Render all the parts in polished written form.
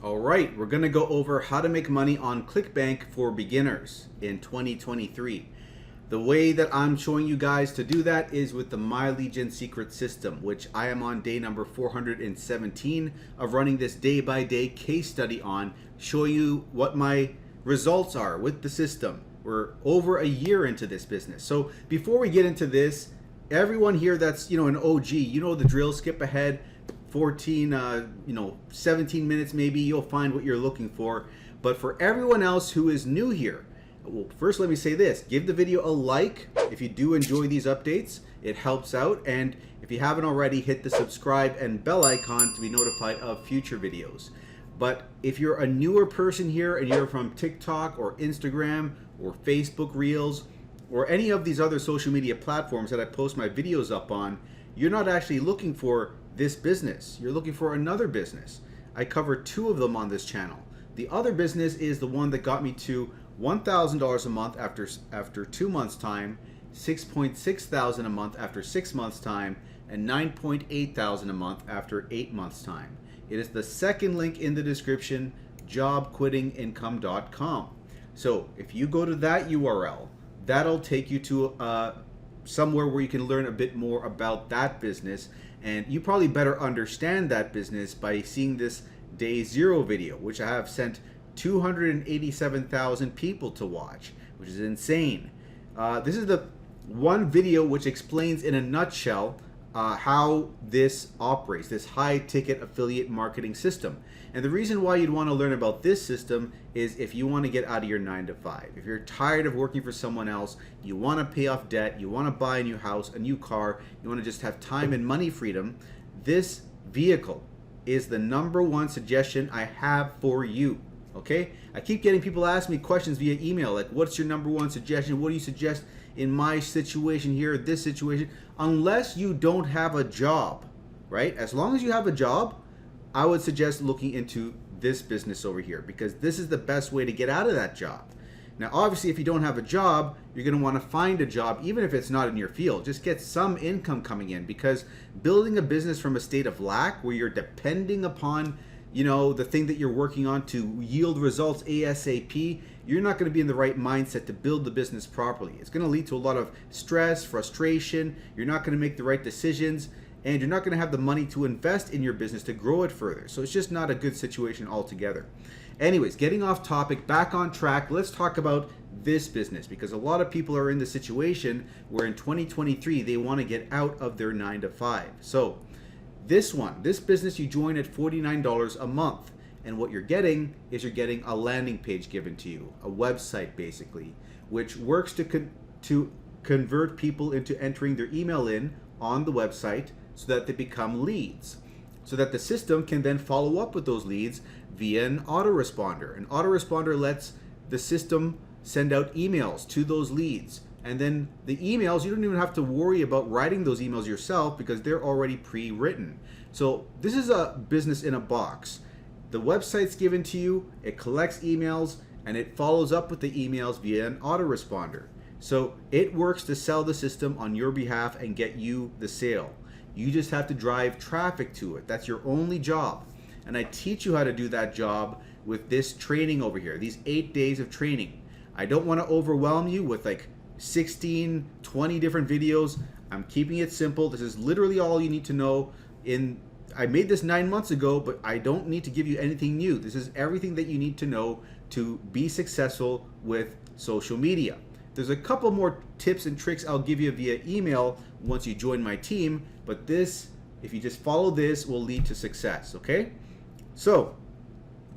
All right, we're going to go over how to make money on Clickbank for beginners in 2023. The way that I'm showing you guys to do that is with the My Legion secret system, which I am on day number 417 of running this day-by-day case study on, showing you what my results are with the system. We're over a year into this business. So before we get into this, everyone here that's, an OG, you know the drill, skip ahead 17 minutes maybe, you'll find what you're looking for. But for everyone else who is new here, well, first let me say this, give the video a like if you do enjoy these updates. It helps out, and if you haven't already, hit the subscribe and bell icon to be notified of future videos. But if you're a newer person here and you're from TikTok or Instagram or Facebook Reels or any of these other social media platforms that I post my videos up on, you're not actually looking for this business. You're looking for another business. I cover two of them on this channel. The other business is the one that got me to $1,000 a month after 2 months time, $6.6 thousand a month after 6 months time, and $9.8 thousand a month after 8 months time. It is the second link in the description, jobquittingincome.com. So if you go to that URL, that'll take you to somewhere where you can learn a bit more about that business, and you probably better understand that business by seeing this day zero video, which I have sent 287,000 people to watch, which is insane. This is the one video which explains in a nutshell how this operates, this high ticket affiliate marketing system. And the reason why you'd want to learn about this system is if you want to get out of your 9 to 5. If you're tired of working for someone else, you want to pay off debt, you want to buy a new house, a new car, you want to just have time and money freedom, this vehicle is the #1 suggestion I have for you. Okay? I keep getting people ask me questions via email like, what's your #1 suggestion? What do you suggest in my situation here, this situation? Unless you don't have a job, right? As long as you have a job, I would suggest looking into this business over here, because this is the best way to get out of that job. Now, obviously, if you don't have a job, you're going to want to find a job, even if it's not in your field. Just get some income coming in, because building a business from a state of lack where you're depending upon the thing that you're working on to yield results ASAP, you're not going to be in the right mindset to build the business properly. It's going to lead to a lot of stress, frustration. You're not going to make the right decisions, and you're not going to have the money to invest in your business to grow it further. So it's just not a good situation altogether. Anyways, getting off topic, back on track, let's talk about this business, because a lot of people are in the situation where in 2023 they want to get out of their 9 to 5. So this business, you join at $49 a month, and what you're getting is you're getting a landing page given to you, a website basically, which works to convert people into entering their email in on the website so that they become leads, so that the system can then follow up with those leads via an autoresponder. An autoresponder lets the system send out emails to those leads. And then the emails, you don't even have to worry about writing those emails yourself, because they're already pre-written. So this is a business in a box. The website's given to you, it collects emails, and it follows up with the emails via an autoresponder. So it works to sell the system on your behalf and get you the sale. You just have to drive traffic to it. That's your only job. And I teach you how to do that job with this training over here, these 8 days of training. I don't want to overwhelm you with like 16, 20 different videos. I'm keeping it simple. This is literally all you need to know. I made this 9 months ago, but I don't need to give you anything new. This is everything that you need to know to be successful with social media. There's a couple more tips and tricks I'll give you via email once you join my team, but this, if you just follow this, will lead to success, okay? So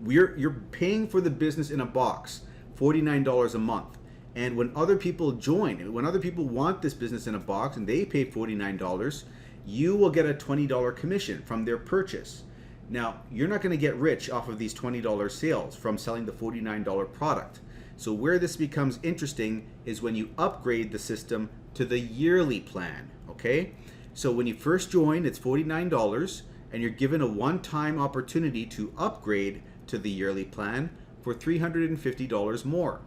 you're paying for the business in a box, $49 a month. And when other people join, when other people want this business in a box and they pay $49, you will get a $20 commission from their purchase. Now, you're not going to get rich off of these $20 sales from selling the $49 product. So where this becomes interesting is when you upgrade the system to the yearly plan, okay? So when you first join, it's $49, and you're given a one-time opportunity to upgrade to the yearly plan for $350 more.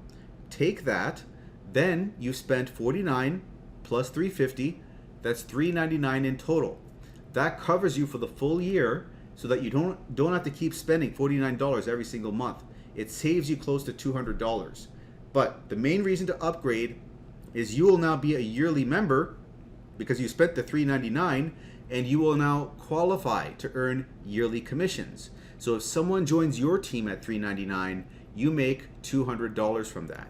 Take that, then you spent $49 plus $350, that's $399 in total. That covers you for the full year, so that you don't have to keep spending $49 every single month. It saves you close to $200. But the main reason to upgrade is you will now be a yearly member because you spent the $3.99, and you will now qualify to earn yearly commissions. So if someone joins your team at $3.99, you make $200 from that.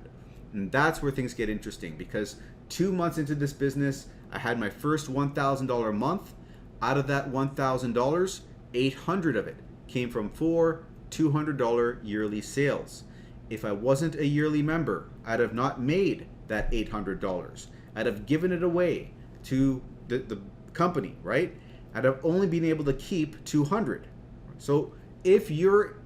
And that's where things get interesting, because 2 months into this business, I had my first $1,000 month. Out of that $1,000, 800 of it came from 4 $200 yearly sales. If I wasn't a yearly member, I'd have not made that $800. I'd have given it away to the company, right? I'd have only been able to keep 200. So if you're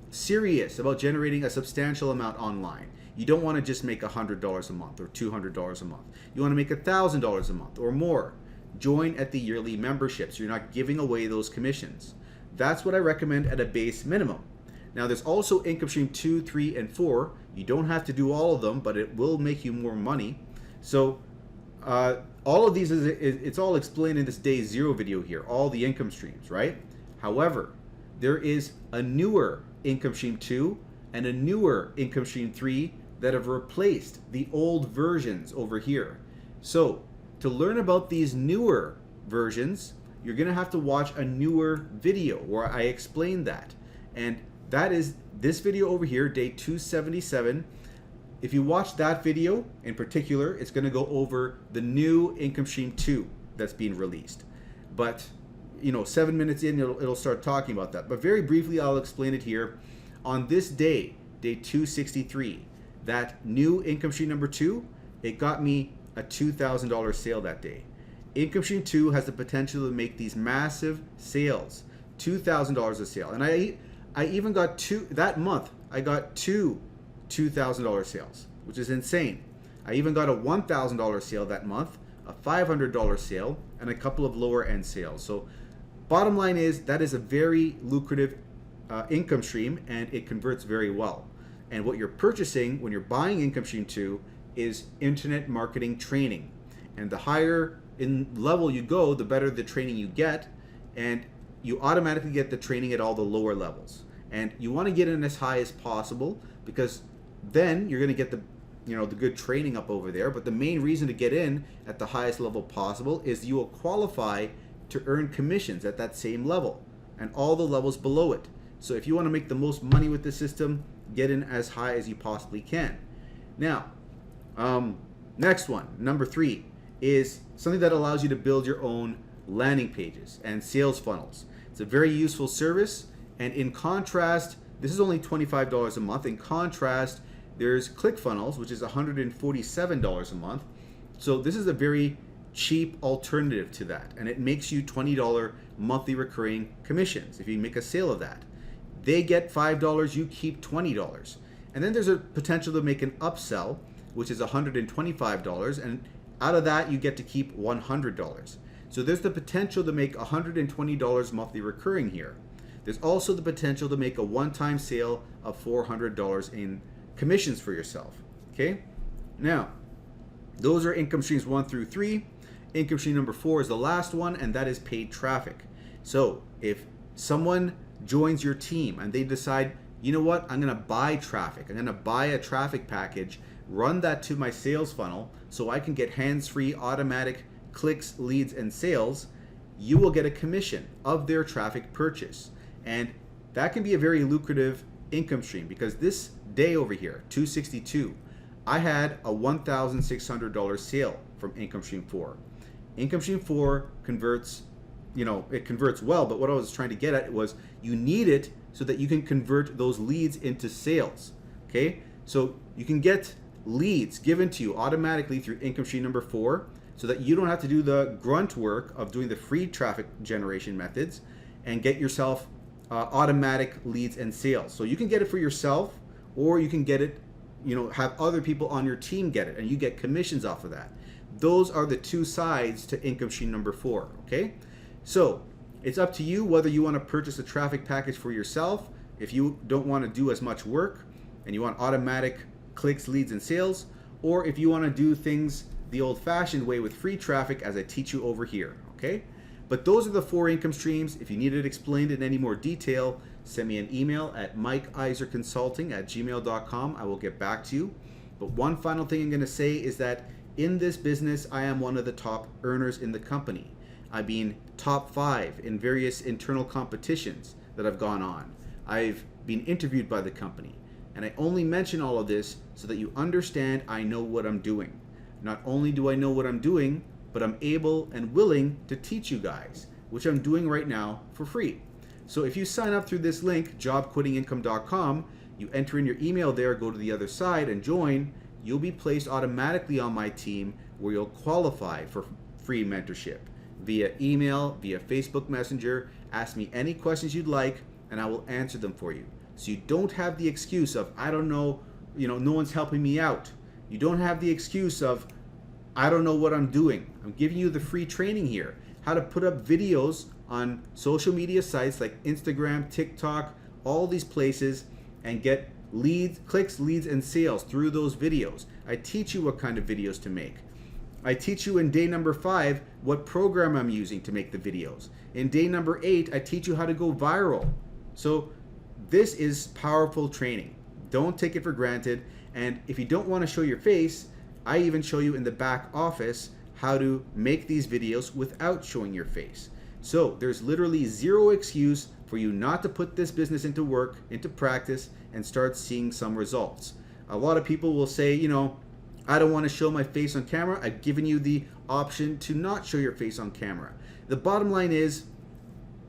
serious about generating a substantial amount online, you don't want to just make $100 a month or $200 a month. You want to make $1,000 a month or more. Join at the yearly membership so you're not giving away those commissions. That's what I recommend at a base minimum. Now there's also income stream 2, 3, and 4. You don't have to do all of them, but it will make you more money. So all of these, it's all explained in this day 0 video here, all the income streams, right? However, there is a newer income stream 2 and a newer income stream 3 that have replaced the old versions over here. So to learn about these newer versions, you're gonna have to watch a newer video where I explain that. And that is this video over here, day 277. If you watch that video in particular, it's gonna go over the new income stream 2 that's being released. But 7 minutes in, it'll start talking about that. But very briefly, I'll explain it here. On this day, day 263, that new income stream number 2, it got me a $2,000 sale that day. Income stream 2 has the potential to make these massive sales, $2,000 a sale. And I even got that month, I got two $2,000 sales, which is insane. I even got a $1,000 sale that month, a $500 sale, and a couple of lower end sales. So bottom line is that is a very lucrative income stream, and it converts very well. And what you're purchasing when you're buying income stream 2 is internet marketing training. And the higher in level you go, the better the training you get, and you automatically get the training at all the lower levels. And you want to get in as high as possible, because then you're going to get the good training up over there. But the main reason to get in at the highest level possible is you will qualify to earn commissions at that same level and all the levels below it. So if you want to make the most money with the system, get in as high as you possibly can. Now, next one, number 3, is something that allows you to build your own landing pages and sales funnels. It's a very useful service, and in contrast, this is only $25 a month. In contrast, there's ClickFunnels, which is $147 a month. So this is a very cheap alternative to that, and it makes you $20 monthly recurring commissions if you make a sale of that. They get $5, you keep $20. And then there's a potential to make an upsell, which is $125, and out of that you get to keep $100. So there's the potential to make $120 monthly recurring here. There's also the potential to make a one-time sale of $400 in commissions for yourself. Okay? Now, those are income streams 1 through 3. Income stream number 4 is the last one, and that is paid traffic. So if someone joins your team and they decide, you know what, I'm going to buy traffic. I'm going to buy a traffic package, run that to my sales funnel so I can get hands-free automatic clicks, leads, and sales. You will get a commission of their traffic purchase. And that can be a very lucrative income stream, because this day over here, 262, I had a $1,600 sale from income stream 4. Income stream 4 converts, it converts well, but what I was trying to get at was you need it so that you can convert those leads into sales. Okay? So you can get leads given to you automatically through income stream number 4, so that you don't have to do the grunt work of doing the free traffic generation methods, and get yourself automatic leads and sales. So you can get it for yourself, or you can get it, have other people on your team get it, and you get commissions off of that. Those are the two sides to income stream number 4, okay? So it's up to you whether you want to purchase a traffic package for yourself, if you don't want to do as much work and you want automatic clicks, leads, and sales, or if you want to do things the old-fashioned way with free traffic as I teach you over here, okay? But those are the 4 income streams. If you need it explained in any more detail, send me an email at mikeiserconsulting@gmail.com. I will get back to you. But one final thing I'm going to say is that in this business, I am one of the top earners in the company. I've been top 5 in various internal competitions that have gone on. I've been interviewed by the company. And I only mention all of this so that you understand I know what I'm doing. Not only do I know what I'm doing, but I'm able and willing to teach you guys, which I'm doing right now for free. So if you sign up through this link, jobquittingincome.com, you enter in your email there, go to the other side and join, you'll be placed automatically on my team where you'll qualify for free mentorship via email, via Facebook Messenger. Ask me any questions you'd like and I will answer them for you. So you don't have the excuse of, I don't know, no one's helping me out. You don't have the excuse of, I don't know what I'm doing. I'm giving you the free training here. How to put up videos on social media sites like Instagram, TikTok, all these places, and get leads, clicks, leads, and sales through those videos. I teach you what kind of videos to make. I teach you in day number 5 what program I'm using to make the videos. In day number 8, I teach you how to go viral. So this is powerful training. Don't take it for granted. And if you don't want to show your face, I even show you in the back office how to make these videos without showing your face. So there's literally zero excuse for you not to put this business into work, into practice, and start seeing some results. A lot of people will say, I don't want to show my face on camera. I've given you the option to not show your face on camera. The bottom line is,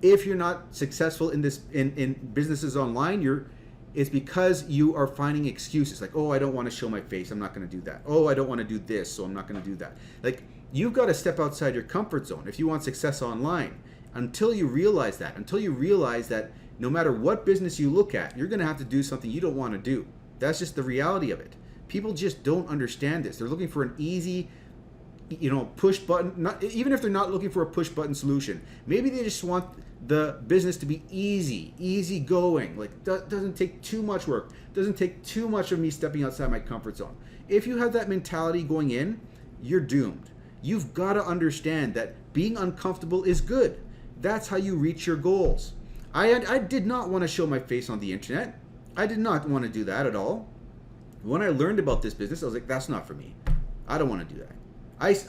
if you're not successful in this in businesses online, it's because you are finding excuses like, oh, I don't want to show my face, I'm not going to do that. Oh, I don't want to do this, so I'm not going to do that. Like, you've got to step outside your comfort zone if you want success online. Until you realize that no matter what business you look at, you're going to have to do something you don't want to do. That's just the reality of it. People just don't understand this. They're looking for an easy, push button, even if they're not looking for a push button solution. Maybe they just want the business to be easy going, like doesn't take too much work, doesn't take too much of me stepping outside my comfort zone. If you have that mentality going in, you're doomed. You've got to understand that being uncomfortable is good. That's how you reach your goals. I did not want to show my face on the internet. I did not want to do that at all. When I learned about this business, I was like, that's not for me. I don't want to do that.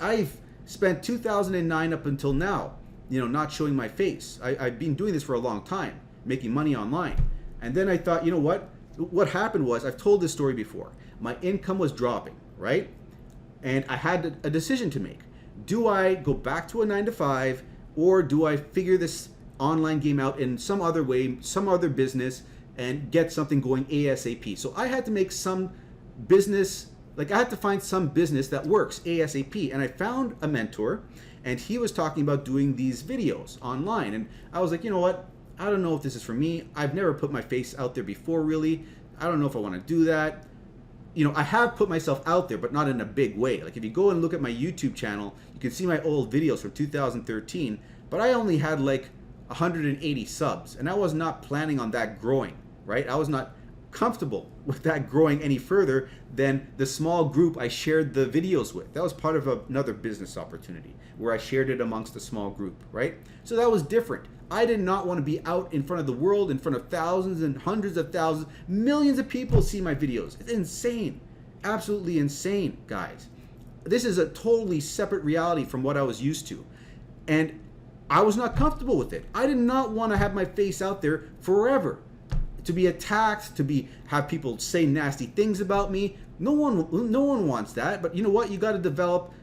I've spent 2009 up until now, not showing my face. I've been doing this for a long time, making money online. And then I thought, what happened was, I've told this story before. My income was dropping, right? And I had a decision to make. Do I go back to a 9-to-5, or do I figure this online game out in some other way, some other business, and get something going ASAP? So I had to make some business, I had to find some business that works ASAP. And I found a mentor, and he was talking about doing these videos online. And I was like, you know what? I don't know if this is for me. I've never put my face out there before, really. I don't know if I want to do that. I have put myself out there, but not in a big way. Like, if you go and look at my YouTube channel, you can see my old videos from 2013, but I only had 180 subs, and I was not planning on that growing, right? I was not comfortable with that growing any further than the small group I shared the videos with. That was part of another business opportunity where I shared it amongst a small group, right? So that was different. I did not want to be out in front of the world, in front of thousands and hundreds of thousands, millions of people see my videos. It's insane. Absolutely insane, guys. This is a totally separate reality from what I was used to. And I was not comfortable with it. I did not want to have my face out there forever. To be attacked, have people say nasty things about me. No one wants that. But you know what? You got to develop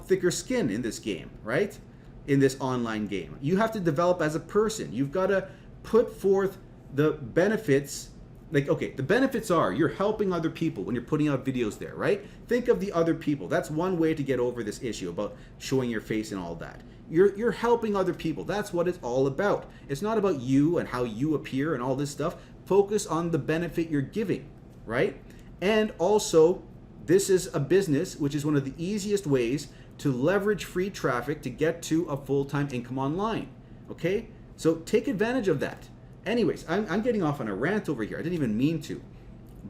thicker skin in this game, right? In this online game, you have to develop as a person. You've got to put forth the benefits. The benefits are you're helping other people when you're putting out videos there, right? Think of the other people. That's one way to get over this issue about showing your face and all that. You're helping other people. That's what it's all about. It's not about you and how you appear and all this stuff. Focus on the benefit you're giving, right? And also, this is a business which is one of the easiest ways to leverage free traffic to get to a full-time income online, okay? So take advantage of that. Anyways, I'm getting off on a rant over here. I didn't even mean to.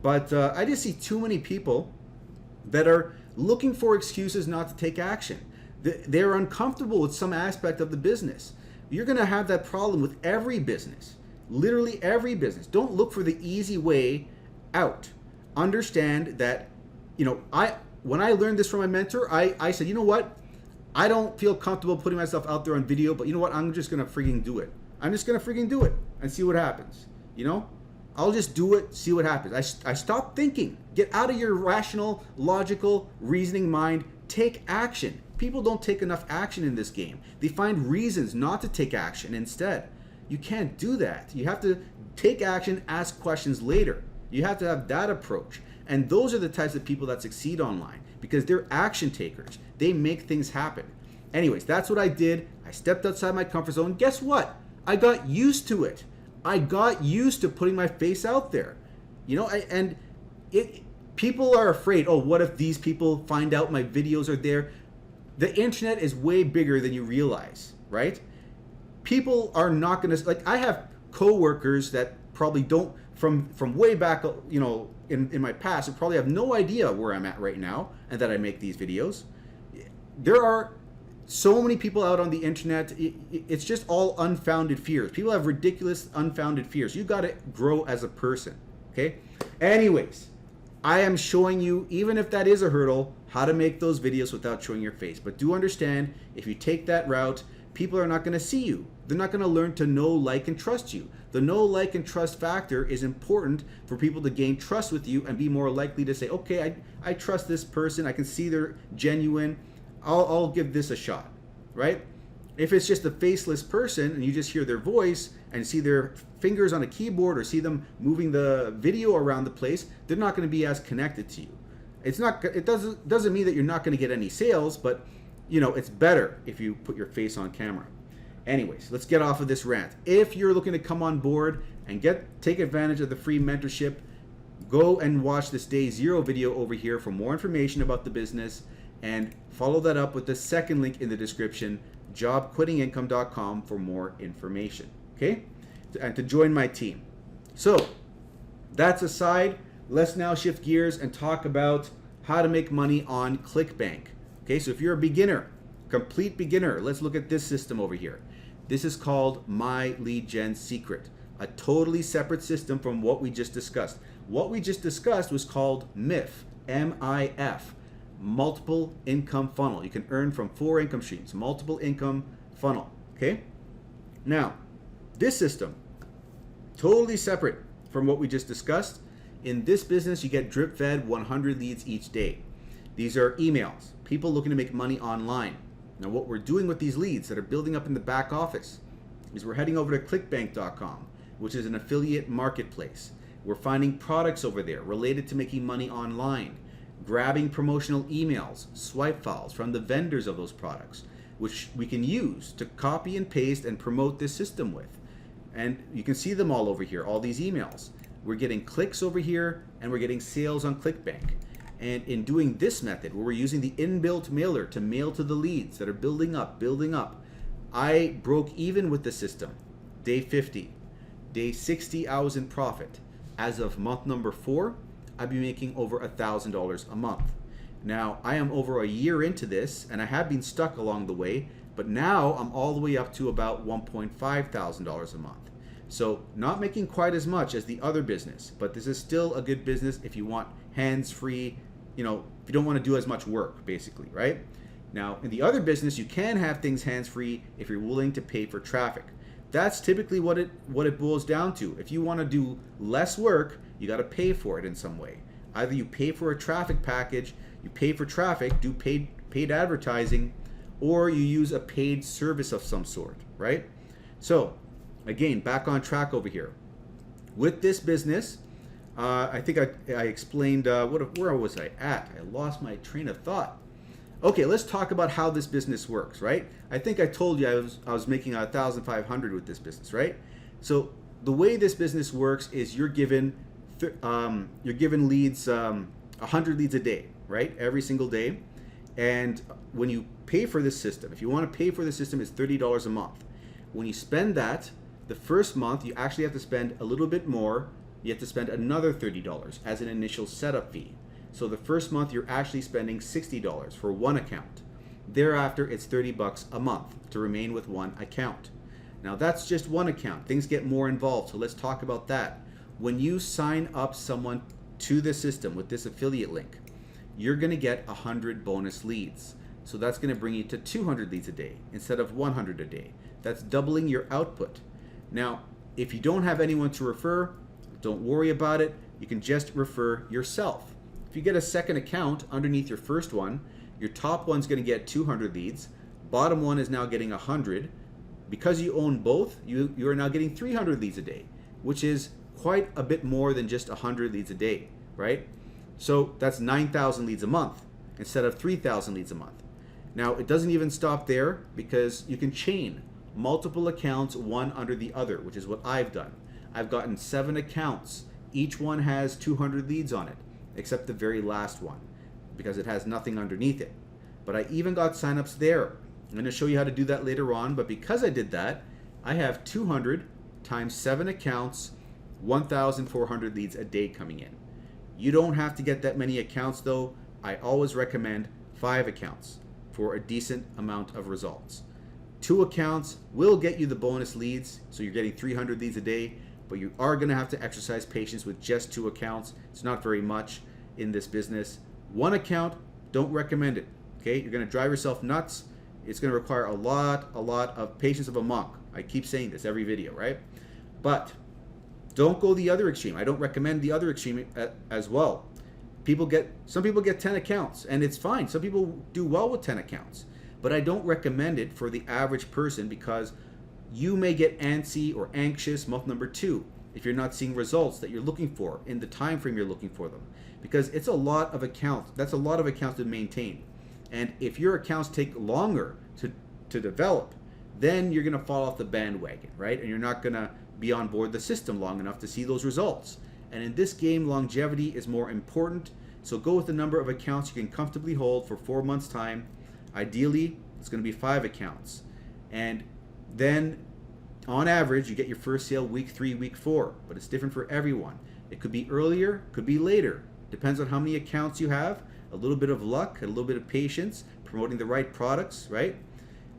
But I just see too many people that are looking for excuses not to take action. They're uncomfortable with some aspect of the business. You're going to have that problem with every business, literally every business. Don't look for the easy way out. Understand that, when I learned this from my mentor, I said, you know what? I don't feel comfortable putting myself out there on video, but you know what? I'm just going to freaking do it. I'm just going to freaking do it and see what happens. I'll just do it, see what happens. I stop thinking. Get out of your rational, logical, reasoning mind. Take action. People don't take enough action in this game. They find reasons not to take action instead. You can't do that. You have to take action, ask questions later. You have to have that approach. And those are the types of people that succeed online because they're action takers. They make things happen. Anyways, that's what I did. I stepped outside my comfort zone. Guess what? I got used to it. I got used to putting my face out there. People are afraid, oh, what if these people find out my videos are there? The internet is way bigger than you realize, right? People are not going to, I have coworkers that probably don't, from way back, in my past, who probably have no idea where I'm at right now and that I make these videos. There are so many people out on the internet. It's just all unfounded fears. People have ridiculous, unfounded fears. You got to grow as a person, okay? Anyways, I am showing you, even if that is a hurdle, how to make those videos without showing your face. But do understand, if you take that route, people are not going to see you. They're not going to learn to know, like, and trust you. The know, like, and trust factor is important for people to gain trust with you and be more likely to say, okay, I trust this person. I can see they're genuine. I'll give this a shot, right? If it's just a faceless person and you just hear their voice and see their fingers on a keyboard or see them moving the video around the place, they're not going to be as connected to you. It doesn't mean that you're not going to get any sales, but it's better if you put your face on camera. Anyways, let's get off of this rant. If you're looking to come on board and take advantage of the free mentorship, go and watch this day 0 video over here for more information about the business, and follow that up with the second link in the description, jobquittingincome.com, for more information, okay? And to join my team. So that's aside, let's now shift gears and talk about how to make money on Clickbank. Okay, so if you're a beginner, complete beginner, let's look at this system over here. This is called My Lead Gen Secret, a totally separate system from what we just discussed. What we just discussed was called MIF, M-I-F, multiple income funnel. You can earn from 4 income streams, multiple income funnel, okay? Now, this system, totally separate from what we just discussed. In this business, you get drip fed 100 leads each day. These are emails, people looking to make money online. Now, what we're doing with these leads that are building up in the back office is we're heading over to clickbank.com, which is an affiliate marketplace. We're finding products over there related to making money online, grabbing promotional emails, swipe files from the vendors of those products, which we can use to copy and paste and promote this system with. And you can see them all over here, all these emails. We're getting clicks over here and we're getting sales on Clickbank. And in doing this method, where we're using the inbuilt mailer to mail to the leads that are building up, I broke even with the system. Day 50, day 60, I was in profit. As of month number 4, I'd be making over $1,000 a month. Now, I am over a year into this, and I have been stuck along the way, but now I'm all the way up to about $1,500 a month. So not making quite as much as the other business, but this is still a good business if you want hands-free, if you don't want to do as much work, basically, right? Now, in the other business, you can have things hands-free if you're willing to pay for traffic. That's typically what it boils down to. If you want to do less work, you got to pay for it in some way. Either you pay for a traffic package, you pay for traffic, do paid advertising, or you use a paid service of some sort, right? So, again, back on track over here. With this business, I think I explained, where was I at? I lost my train of thought. Okay, let's talk about how this business works, right? I think I told you I was making $1,500 with this business, right? So the way this business works is you're given leads, 100 leads a day, right? Every single day. And when you pay for this system, if you want to pay for the system, it's $30 a month. When you spend that, the first month you actually have to spend a little bit more. You have to spend another $30 as an initial setup fee. So the first month you're actually spending $60 for one account. Thereafter, it's $30 a month to remain with one account. Now that's just one account. Things get more involved, so let's talk about that. When you sign up someone to the system with this affiliate link, you're going to get 100 bonus leads. So that's going to bring you to 200 leads a day instead of 100 a day. That's doubling your output. Now, if you don't have anyone to refer, don't worry about it. You can just refer yourself. If you get a second account underneath your first one, your top one's going to get 200 leads. Bottom one is now getting 100. Because you own both, you are now getting 300 leads a day, which is quite a bit more than just 100 leads a day, right? So that's 9,000 leads a month instead of 3,000 leads a month. Now, it doesn't even stop there because you can chain multiple accounts one under the other, which is what I've done. I've gotten 7 accounts. Each one has 200 leads on it, except the very last one, because it has nothing underneath it. But I even got signups there. I'm going to show you how to do that later on, but because I did that, I have 200 times 7 accounts, 1,400 leads a day coming in. You don't have to get that many accounts though. I always recommend 5 accounts for a decent amount of results. 2 accounts will get you the bonus leads, so you're getting 300 leads a day, but you are going to have to exercise patience with just 2 accounts. It's not very much in this business. 1 account, don't recommend it. Okay, you're going to drive yourself nuts. It's going to require a lot of patience of a monk. I keep saying this every video, right? But don't go the other extreme. I don't recommend the other extreme as well. Some people get 10 accounts, and it's fine. Some people do well with 10 accounts, but I don't recommend it for the average person because you may get antsy or anxious month number 2 if you're not seeing results that you're looking for in the time frame you're looking for them, because it's a lot of accounts. That's a lot of accounts to maintain. And if your accounts take longer to develop, then you're going to fall off the bandwagon, right? And you're not going to be on board the system long enough to see those results. And in this game, longevity is more important. So go with the number of accounts you can comfortably hold for 4 months' time. Ideally, it's going to be 5 accounts. And then, on average, you get your first sale week 3, week 4. But it's different for everyone. It could be earlier, could be later. Depends on how many accounts you have. A little bit of luck, a little bit of patience, promoting the right products, right?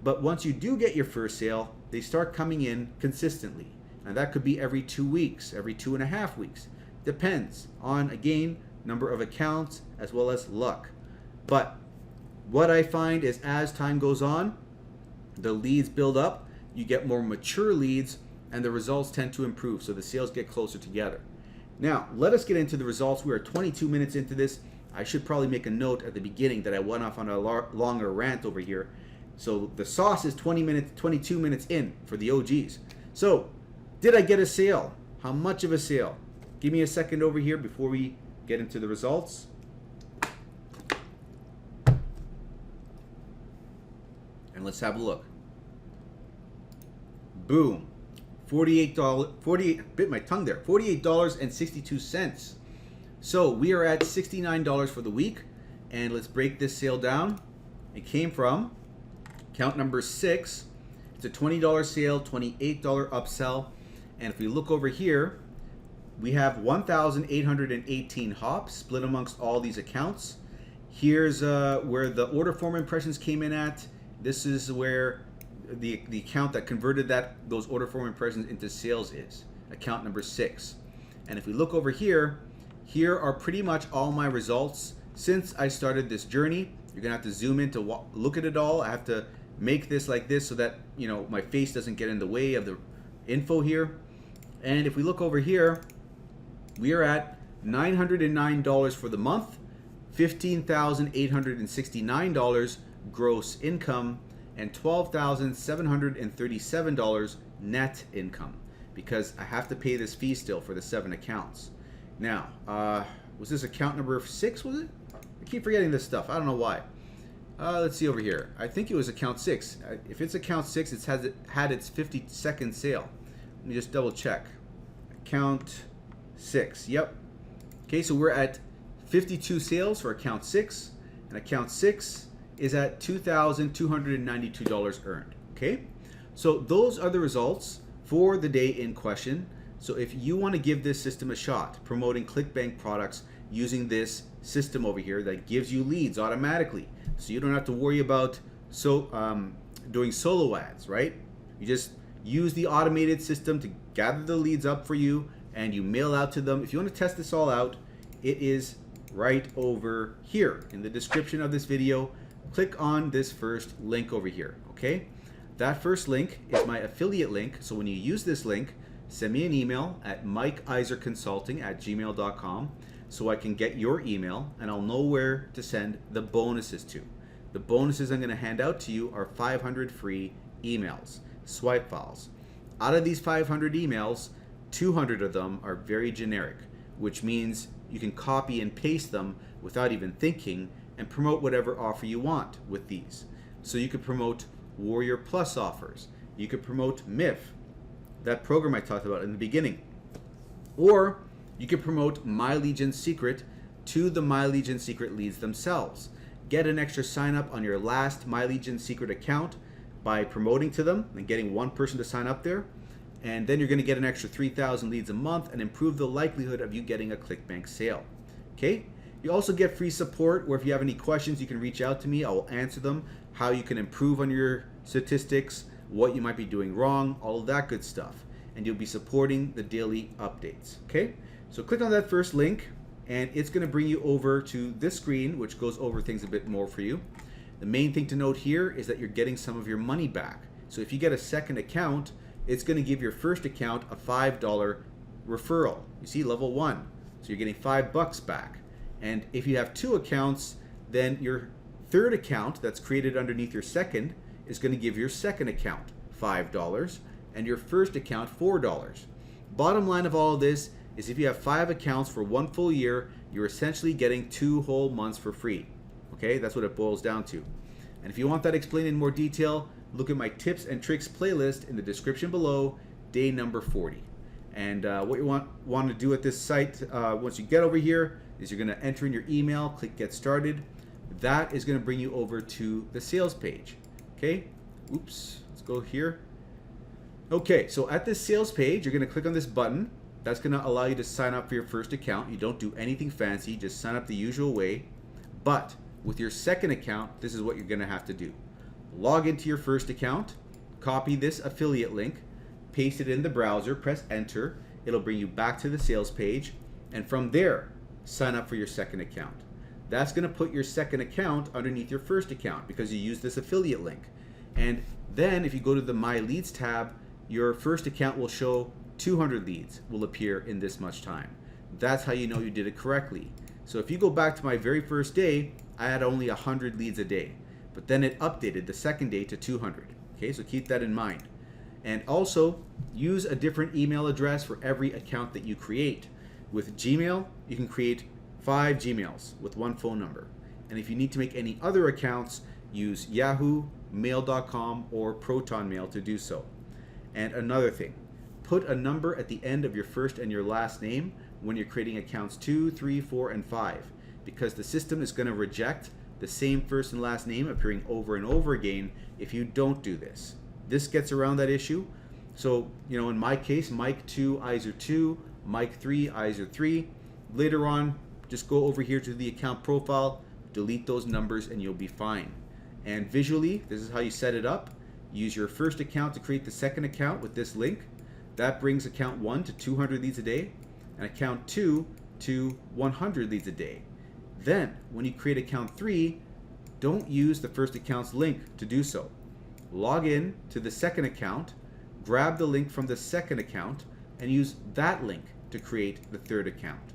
But once you do get your first sale, they start coming in consistently. And that could be every 2 weeks, every 2.5 weeks. Depends on, again, number of accounts as well as luck. But what I find is as time goes on, the leads build up, you get more mature leads, and the results tend to improve, so the sales get closer together. Now, let us get into the results. We are 22 minutes into this. I should probably make a note at the beginning that I went off on a longer rant over here. So the sauce is 22 minutes in for the OGs. So, did I get a sale? How much of a sale? Give me a second over here before we get into the results. And let's have a look. Boom. bit my tongue there. $48.62. So we are at $69 for the week, and let's break this sale down. It came from account number 6. It's a $20 sale, $28 upsell, and if we look over here, we have 1,818 hops split amongst all these accounts. Here's where the order form impressions came in at. This is where the account that converted those order form impressions into sales is, account number 6. And if we look over here, here are pretty much all my results since I started this journey. You're gonna have to zoom in to look at it all. I have to make this like this so that my face doesn't get in the way of the info here. And if we look over here, we are at $909 for the month, $15,869 gross income, and $12,737 net income, because I have to pay this fee still for the 7 accounts. Now, was this account number 6, was it? I keep forgetting this stuff. I don't know why. Let's see over here. I think it was account 6. If it's account 6, it had its 52nd sale. Let me just double check. Account 6. Yep. Okay, so we're at 52 sales for account 6, and account 6 is at $2,292 earned. Okay, so those are the results for the day in question. So if you want to give this system a shot, promoting Clickbank products using this system over here that gives you leads automatically, so you don't have to worry about doing solo ads, right? You just use the automated system to gather the leads up for you and you mail out to them. If you want to test this all out, it is right over here in the description of this video. Click on this first link over here, okay? That first link is my affiliate link. So when you use this link, send me an email at mikeiserconsulting@gmail.com so I can get your email and I'll know where to send the bonuses to. The bonuses I'm going to hand out to you are 500 free emails, swipe files. Out of these 500 emails, 200 of them are very generic, which means you can copy and paste them without even thinking and promote whatever offer you want with these. So you could promote Warrior Plus offers. You could promote MIF, that program I talked about in the beginning. Or you could promote My Legion Secret to the My Legion Secret leads themselves. Get an extra sign up on your last My Legion Secret account by promoting to them and getting one person to sign up there. And then you're going to get an extra 3,000 leads a month and improve the likelihood of you getting a Clickbank sale. Okay? You also get free support where if you have any questions, you can reach out to me. I will answer them, how you can improve on your statistics, what you might be doing wrong, all of that good stuff. And you'll be supporting the daily updates. Okay? So click on that first link and it's going to bring you over to this screen, which goes over things a bit more for you. The main thing to note here is that you're getting some of your money back. So if you get a second account, it's going to give your first account a $5 referral. You see, level 1. So you're getting $5 back. And if you have 2 accounts, then your third account that's created underneath your second is going to give your second account $5 and your first account $4. Bottom line of all of this is if you have 5 accounts for 1 full year, you're essentially getting 2 whole months for free. Okay, that's what it boils down to. And if you want that explained in more detail, look at my tips and tricks playlist in the description below, day number 40. And what you want to do at this site, once you get over here, is you're going to enter in your email, click Get Started. That is going to bring you over to the sales page. Okay, oops, let's go here. Okay, so at this sales page, you're going to click on this button. That's going to allow you to sign up for your first account. You don't do anything fancy, just sign up the usual way. But with your second account, this is what you're going to have to do. Log into your first account, copy this affiliate link, paste it in the browser, press enter. It'll bring you back to the sales page. And from there, sign up for your second account. That's going to put your second account underneath your first account because you use this affiliate link. And then if you go to the My Leads tab, your first account will show 200 leads will appear in this much time. That's how you know you did it correctly. So if you go back to my very first day, I had only 100 leads a day, but then it updated the second day to 200. Okay, so keep that in mind. And also use a different email address for every account that you create. With Gmail, you can create 5 Gmails with 1 phone number. And if you need to make any other accounts, use Yahoo, Mail.com, or Proton Mail to do so. And another thing, put a number at the end of your first and your last name when you're creating accounts 2, 3, 4, and 5, because the system is going to reject the same first and last name appearing over and over again if you don't do this. This gets around that issue. So, in my case, Mike 2, Iser 2, Mike 3, Iser 3. Later on, just go over here to the account profile, delete those numbers, and you'll be fine. And visually, this is how you set it up. Use your first account to create the second account with this link. That brings account 1 to 200 leads a day and account 2 to 100 leads a day. Then, when you create account 3, don't use the first account's link to do so. Log in to the second account, grab the link from the second account, and use that link to create the third account.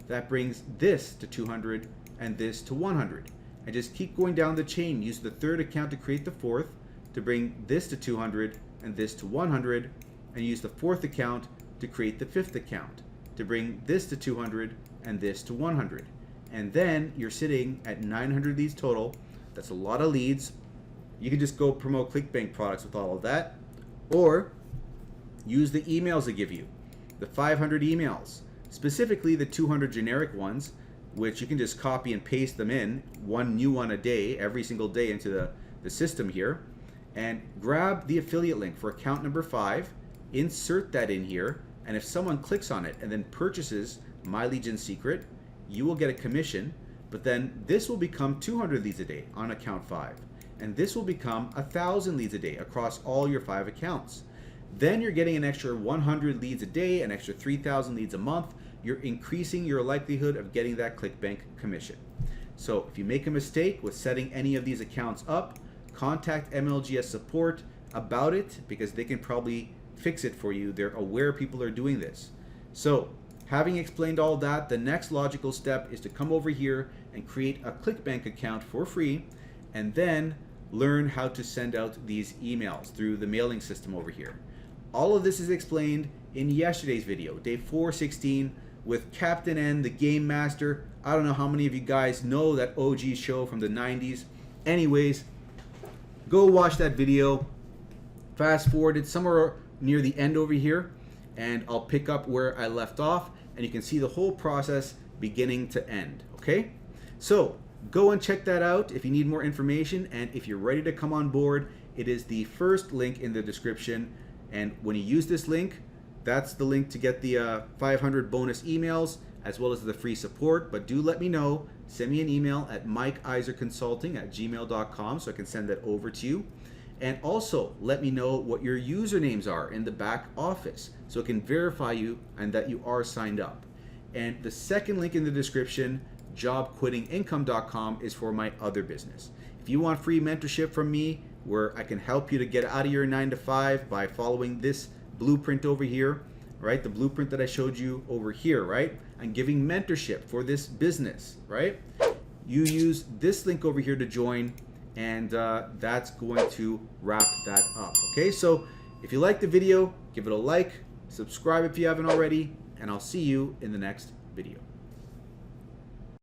That brings this to 200 and this to 100. And just keep going down the chain. Use the third account to create the fourth, to bring this to 200 and this to 100, and use the fourth account to create the fifth account, to bring this to 200 and this to 100. And then you're sitting at 900 leads total. That's a lot of leads. You can just go promote Clickbank products with all of that, or use the emails they give you, the 500 emails, specifically the 200 generic ones, which you can just copy and paste them in, one new one a day, every single day into the system here, and grab the affiliate link for account number 5, insert that in here, and if someone clicks on it and then purchases My Legion Secret, you will get a commission, but then this will become 200 leads a day on account 5. and this will become 1,000 leads a day across all your 5 accounts. Then you're getting an extra 100 leads a day, an extra 3,000 leads a month. You're increasing your likelihood of getting that Clickbank commission. So if you make a mistake with setting any of these accounts up, contact MLGS support about it, because they can probably fix it for you. They're aware people are doing this. So having explained all that, the next logical step is to come over here and create a Clickbank account for free, and then learn how to send out these emails through the mailing system over here. All of this is explained in yesterday's video, day 416, with Captain N, the Game Master. I don't know how many of you guys know that OG show from the 90s. Anyways, go watch that video. Fast forward it somewhere near the end over here, and I'll pick up where I left off, and you can see the whole process beginning to end. Okay, so go and check that out if you need more information, and if you're ready to come on board, it is the first link in the description. And when you use this link, that's the link to get the 500 bonus emails as well as the free support. But do let me know. Send me an email at mikeiserconsulting@gmail.com so I can send that over to you. And also let me know what your usernames are in the back office so it can verify you and that you are signed up. And the second link in the description, jobquittingincome.com, is for my other business. If you want free mentorship from me where I can help you to get out of your 9-to-5 by following this blueprint over here, right? The blueprint that I showed you over here, right? I'm giving mentorship for this business, right? You use this link over here to join, and that's going to wrap that up. Okay, so if you like the video, give it a like, subscribe if you haven't already, and I'll see you in the next video.